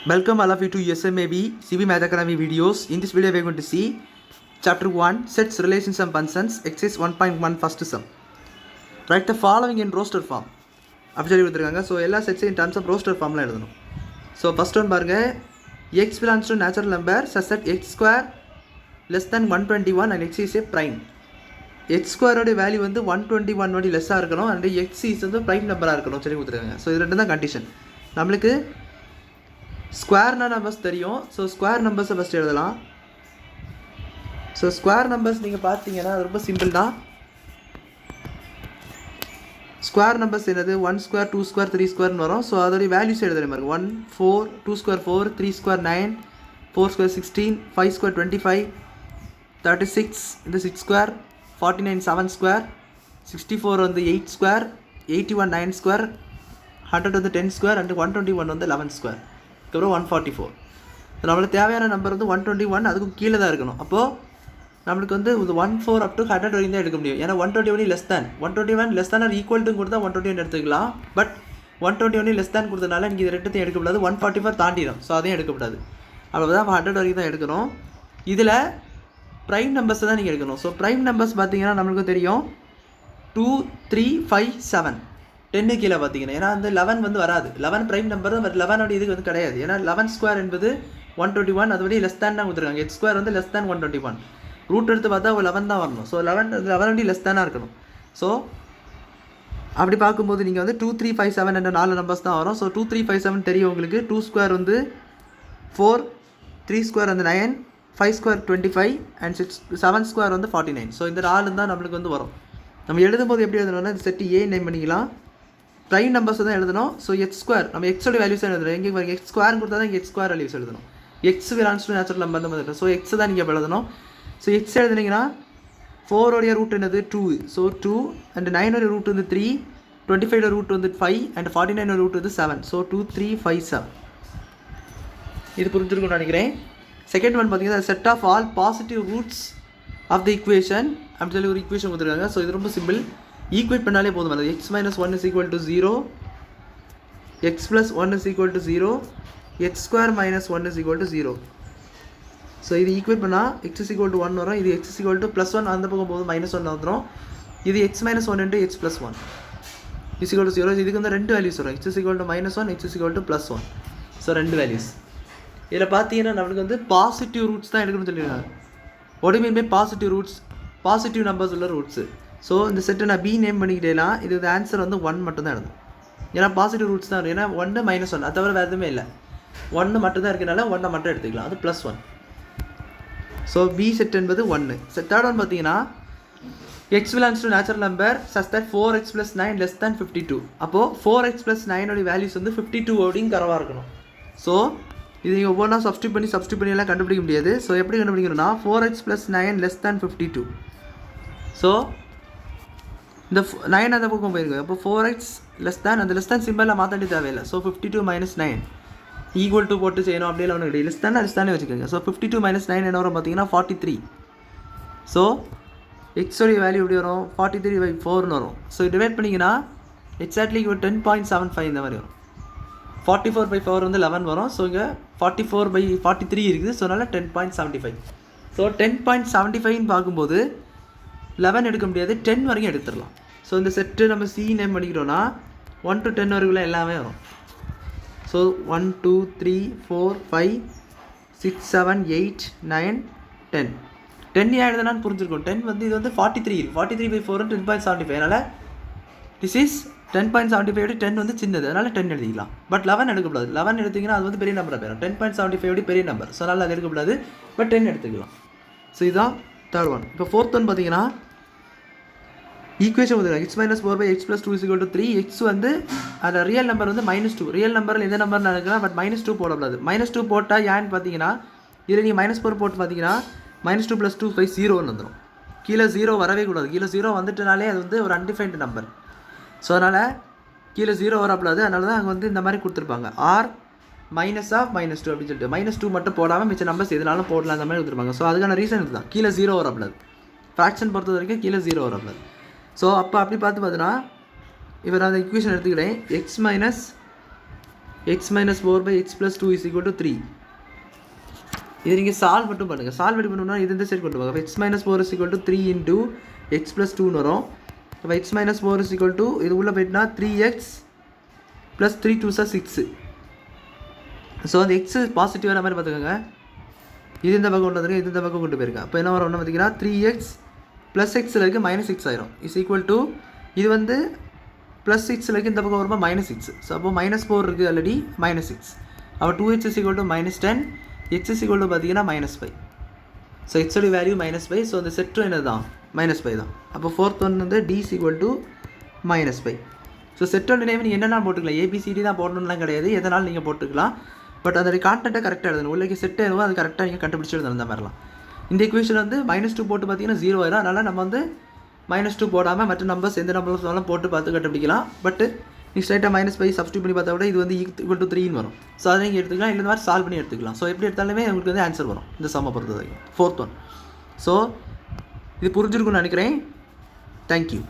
Welcome all of you to SMAB CB Math Academy videos. In this video we are going to see chapter 1 sets relations and functions exercise 1.1 first sum. Write the following in roster form. அப்படி சொல்லி கொடுத்துருக்காங்க. So எல்லா செட்ஸையும் in terms of roster formலாம் எழுதணும். So first one பாருங்கள், x belongs to natural number such that x square less than 121 and x is a prime. x ஸ்கொயரோட value வந்து 121 வடி லெஸ்ஸாக இருக்கணும் அண்ட் x இஸ் வந்து ப்ரைம் நம்பராக இருக்கணும் சொல்லி கொடுத்துருக்காங்க. ஸோ இது ரெண்டு தான் கண்டிஷன். நம்மளுக்கு ஸ்கொயர்னா நம்பர்ஸ் தெரியும். ஸோ ஸ்கொயர் நம்பர்ஸை ஃபஸ்ட் எழுதலாம். ஸோ ஸ்கொயர் நம்பர்ஸ் நீங்கள் பார்த்தீங்கன்னா ரொம்ப சிம்பிள் தான். ஸ்கொயர் நம்பர்ஸ் என்னது 1 ஸ்கொயர் 2 ஸ்கொயர் 3 ஸ்கொயர்னு வரும். ஸோ அதோடைய வேல்யூஸ் எழுதுகிற மாதிரி 1 4 2 ஸ்கொயர் 4 3 ஸ்கொயர் 9 4 ஸ்கொயர் 16 5 ஸ்கொயர் 25 36 இந்த 6 ஸ்கொயர் 49 7 ஸ்கொயர் 64 வந்து 8 ஸ்கொயர் 81 9 ஸ்கொயர் 100 வந்து 10 ஸ்கொயர் அண்ட் 121 வந்து 11 ஸ்கொயர். அதுக்கப்புறம் 144. நம்மளுக்கு தேவையான நம்பர் வந்து 121, அதுக்கும் கீழே தான் இருக்கணும். அப்போது நம்மளுக்கு வந்து 14 up to 100 வரைக்கும் தான் எடுக்க முடியும். ஏன்னா 121 less than 121 less than or equal to கொடுத்தா 121 எடுத்துக்கலாம். பட் 121 லெஸ் தேன் கொடுத்தனால நீங்கள் இது ரெண்டுத்தையும் எடுக்கக்கூடாது. 144 தாண்டிடும். ஸோ அதையும் எடுக்கக்கூடாது. அவ்வளோதான் 100 வரைக்கும் தான் எடுக்கணும். இதில் ப்ரைம் நம்பர்ஸ் தான் நீங்கள் எடுக்கணும். ஸோ ப்ரைம் நம்பர்ஸ் பார்த்தீங்கன்னா நம்மளுக்கு தெரியும் 2 3 5 7 10 கீழே பார்த்தீங்கன்னா, ஏன்னா அந்த 11 வந்து வராது. 11 ப்ரைம் நம்பர் தான், பட் 11 இதுக்கு வந்து கிடையாது. ஏன்னா 11 ஸ்கொயர் என்பது 121, அதுபடி லெஸ் தேன் தான் கொடுத்துருக்காங்க. எக்ஸ் ஸ்கொயர் வந்து லெஸ் தேன் 121. ரூட் எடுத்து பார்த்தா 11 தான் வரணும். ஸோ 11 லெஸ் தேனாக இருக்கணும். ஸோ அப்படி பார்க்கும்போது நீங்கள் வந்து 2 3 5 7 என்ற 4 நம்பர்ஸ் தான் வரும். ஸோ 2 3 5 7 தெரியும் உங்களுக்கு. 2 ஸ்கொயர் வந்து 4 3 ஸ்கொயர் வந்து 9 5 ஸ்கொயர் 25 அண்ட் 7 ஸ்கொயர் வந்து 49. ஸோ இந்த 4 தான் நம்மளுக்கு வந்து வரும். நம்ம எழுதும்போது எப்படி எழுதணும்னா இந்த செட்டு ஏ நேம் பண்ணிக்கலாம். ப்ரைம் நம்பர்ஸ் தான் எழுதணும். ஸோ எக்ஸ் ஸ்கொயர் நம்ம எக்ஸோட வேல்யூஸ் தான் எழுதணும். எங்கே எக்ஸ் ஸ்கொயர் கொடுத்தா தான் எக்ஸ் ஸ்கொயர் வேல்யூஸ் எழுதணும். X belongs to natural number தான் வந்துடும். ஸோ எக்ஸ் தான் நீங்கள் எழுதணும். ஸோ எக்ஸ் எழுதுனீங்கன்னா 4 ரூட் என்னது 2. ஸோ 2 அண்ட் 9 ரூட் வந்து 3 25 ரூட் வந்து 5 அண்ட் 49 ரூட் வந்து 7. ஸோ 2 3 5 7. இது புரிஞ்சிருக்கும்னு நினைக்கிறேன். செகண்ட் ஒன் பார்த்தீங்கன்னா set of all positive roots of the equation அப்படி சொல்லி ஒரு ஈக்குவேஷன் கொடுத்துருக்காங்க. ஸோ இது ரொம்ப சிம்பிள். ஈக்குவேட் பண்ணாலே போதும். அது x minus 1 is equal to 0, x plus 1 is equal to 0, x square minus 1 is equal to 0. So இது ஈக்குவேட் பண்ணால் x is equal to 1 வரும். இது x is equal to plus 1 அந்த பக்கம் போது minus 1 வந்துடும். இது x minus 1 into x plus 1 is equal to 0. இதுக்கு வந்து ரெண்டு வேல்யூஸ் வரும். x is equal to minus 1, x is equal to plus 1. So ரெண்டு வேல்யூஸ். இதில் பார்த்தீங்கன்னா நம்மளுக்கு வந்து பாசிட்டிவ் ரூட்ஸ் தான் எடுக்கணும்னு சொல்லியிருக்காங்க. உடம்புமே பாசிட்டிவ் ரூட்ஸ், பாசிட்டிவ் நம்பர்ஸ் உள்ள ரூட்ஸு. ஸோ இந்த செட்டை நான் பி நேம் பண்ணிக்கிட்டேன்னா இது ஆன்சர் வந்து 1 மட்டும் தான் எழுதும். ஏன்னா பாசிட்டிவ் ரூட்ஸ் தான் இருக்கும். ஏன்னா 1 -1 அது தவிர வேறு எதுவுமே இல்லை. 1 மட்டும் தான் இருக்கிறனால 1 மட்டும் எடுத்துக்கலாம். அது +1. ஸோ பி செட் என்பது 1. தேர்ட் ஒன் பார்த்தீங்கன்னா X belongs to natural number such that 4x + 9 less than 52. அப்போது 4x + 9 வேல்யூஸ் வந்து 52 ஓடியும் கரவாக இருக்கணும். ஸோ இது நீங்கள் ஒவ்வொன்றா சப்ஸ்டியூட் பண்ணி எல்லாம் கண்டுபிடிக்க முடியாது. ஸோ எப்படி கண்டுபிடிக்கணும்னா 4x + 9 லெஸ் தேன் 52. ஸோ இந்த 9 அந்த பக்கம் போயிருக்கு. அப்போ 4x லெஸ் தேன் அந்த லெஸ் தேன் சிம்பிளாக மாற்ற தேவையில்லை. ஸோ 52 - 9 ஈக்குவல் டு போட்டு செய்யணும் அப்படிலாம் ஒன்று கிடையாது. லெஸ் தானே வச்சுக்கோங்க. ஸோ 52 - 9 என்ன வரும் பார்த்தீங்கன்னா 43. ஸோ எக்ஸோடைய வேல்யூ எப்படி வரும் 43/4ன்னு வரும். ஸோ டிவைட் பண்ணிங்கன்னா எக்ஸாக்ட்லி 10.75 இந்த மாதிரி வரும். 44/4 வந்து 11 வரும். ஸோ இங்கே 44/43 இருக்குது. ஸோ அதனால் 10.75. ஸோ 10.75ன்னு பார்க்கும்போது 11 எடுக்க முடியாது, 10 வரைக்கும் எடுத்துடலாம். ஸோ இந்த செட்டு நம்ம சி நேம் பண்ணிக்கிறோன்னா 1 to 10 வரைக்குள்ள எல்லாமே வரும். ஸோ 1 2 3 4 5 6 7 8 9 10. 10 ஏன் எழுதுனான்னு புரிஞ்சிருக்கும். 10 வந்து இது வந்து 43 43/4 10.75. அதனால் திஸ் இஸ் 10.75 10 வந்து சின்னது, அதனால் 10 எழுதிக்கலாம். பட் 11 எடுக்கக்கூடாது. 11 எடுத்திங்கன்னா அது வந்து பெரிய நம்பராக போயிடும். 10.75 பெரிய நம்பர். ஸோ அதனால் அது எடுக்கக்கூடாது. பட் 10 எடுத்துக்கலாம். ஸோ இதுதான் தேர்ட் ஒன். இப்போ ஃபோர்த் ஒன் பார்த்தீங்கன்னா ஈக்குவேஷன் வந்து x - 4/x + 2 is equal to 3. x வந்து அந்த ரியல் நம்பர் வந்து -2. ரியல் நம்பரில் எந்த நம்பர் நடக்கலாம், பட் -2 போடக்கூடாது. -2 போட்டால் ஏன்னு பார்த்தீங்கன்னா இதில் நீங்கள் -4 போட்டு பார்த்தீங்கன்னா -2 + 2 5 0ன்னு வந்துடும். கீழே 0 வரவே கூடாது. கீழே 0 வந்துட்டனாலே அது வந்து ஒரு அன்டிஃபைன்டு நம்பர். ஸோ அதனால் கீழே 0 வரக்கூடாது. அதனால தான் அங்கே வந்து இந்த மாதிரி கொடுத்துருப்பாங்க. ஆர் -2 அப்படின்னு சொல்லிட்டு -2 மட்டும் போடாமல் மிச்ச நம்பர்ஸ் எதுனாலும் போடலாம் அந்த மாதிரி கொடுத்துருப்பாங்க. ஸோ அதுக்கான ரீசன் இதுதான். கீழே 0 வரக்கூடாது. ஃப்ராக்ஷன் பொறுத்த வரைக்கும் கீழே 0 வரக்கூடாது. ஸோ அப்போ அப்படி பார்த்தீங்கன்னா இவர் அந்த ஈக்குவேஷன் எடுத்துக்கிறேன். x - X minus 4 X plus 2 is equal to 3. இது நீங்கள் சால்வ் மட்டும் பண்ணுங்கள். சால்வ் எப்படி பண்ணணும்னா இது இந்த சைடு கொண்டு போங்க. X minus 4 is equal to 3 into x plus 2ன்னு வரும். அப்போ x minus 4 is equal to இது உள்ளே போயிட்டுனா 3x ப்ளஸ் 3 2 6. ஸோ அந்த எக்ஸு பாசிட்டிவ் வர மாதிரி பார்த்துக்கோங்க. இது இந்த பக்கம் கொண்டு வந்துருங்க, இது இந்த பக்கம் கொண்டு போயிருக்கேன். அப்போ என்ன வரும் ஒன்று பார்த்தீங்கன்னா 3x ப்ளஸ் எக்ஸில் இருக்குது -6 ஆயிரும். இஸ் ஈக்குவல் டு இது வந்து ப்ளஸ் 6 இருக்குது, இந்த பக்கம் வரும்போது -6. ஸோ அப்போ -4 இருக்குது ஆல்ரெடி -6. அப்போ 2h is equal to -10, x is equal to பார்த்தீங்கன்னா -5. ஸோ எக்ஸோட வேல்யூ -5. ஸோ அந்த செட்டும் என்ன தான் -5 தான். அப்போ ஃபோர்த் ஒன் வந்து d is equal to -5. So செட்டோட நேம் நீங்கள் என்னென்ன போட்டுக்கலாம், ABCD தான் போடணும்லாம் கிடையாது, எதனாலும் நீங்கள் போட்டுக்கலாம். பட் அதோட கான்டென்ட்டை கரெக்டாக எழுதணும். உள்ளே செட் ஆகும், அது கரெக்டாக நீங்கள் கண்டுபிடிச்சி எழுதணும். அந்த மாதிரிலாம் இந்த ஈக்குவேஷன் வந்து -2 போட்டு பார்த்தீங்கன்னா 0 ஆயிரும். அதனால் நம்ம வந்து -2 போடாமல் மற்ற நம்பர்ஸ் எந்த நம்பர்ஸ் வேணாலும் போட்டு பார்த்து கண்டுபிடிக்கலாம். பட் நீ ஸ்ட்ரைட்டாக -5 சப்ஸ்டியூட் பண்ணி பார்த்தா விட இது வந்து ஈக்குவல் டு 3ன்னு வரும். ஸோ அதை நீங்கள் எடுத்துக்கலாம், இல்லை இந்த மாதிரி சால்வ் பண்ணி எடுத்துக்கலாம். ஸோ எப்படி எடுத்தாலுமே உங்களுக்கு வந்து ஆன்சர் வரும் இந்த சம்மை பொறுத்த வரைக்கும். Fourth one. ஸோ இது புரிஞ்சிருக்குன்னு நினைக்கிறேன். தேங்க்யூ.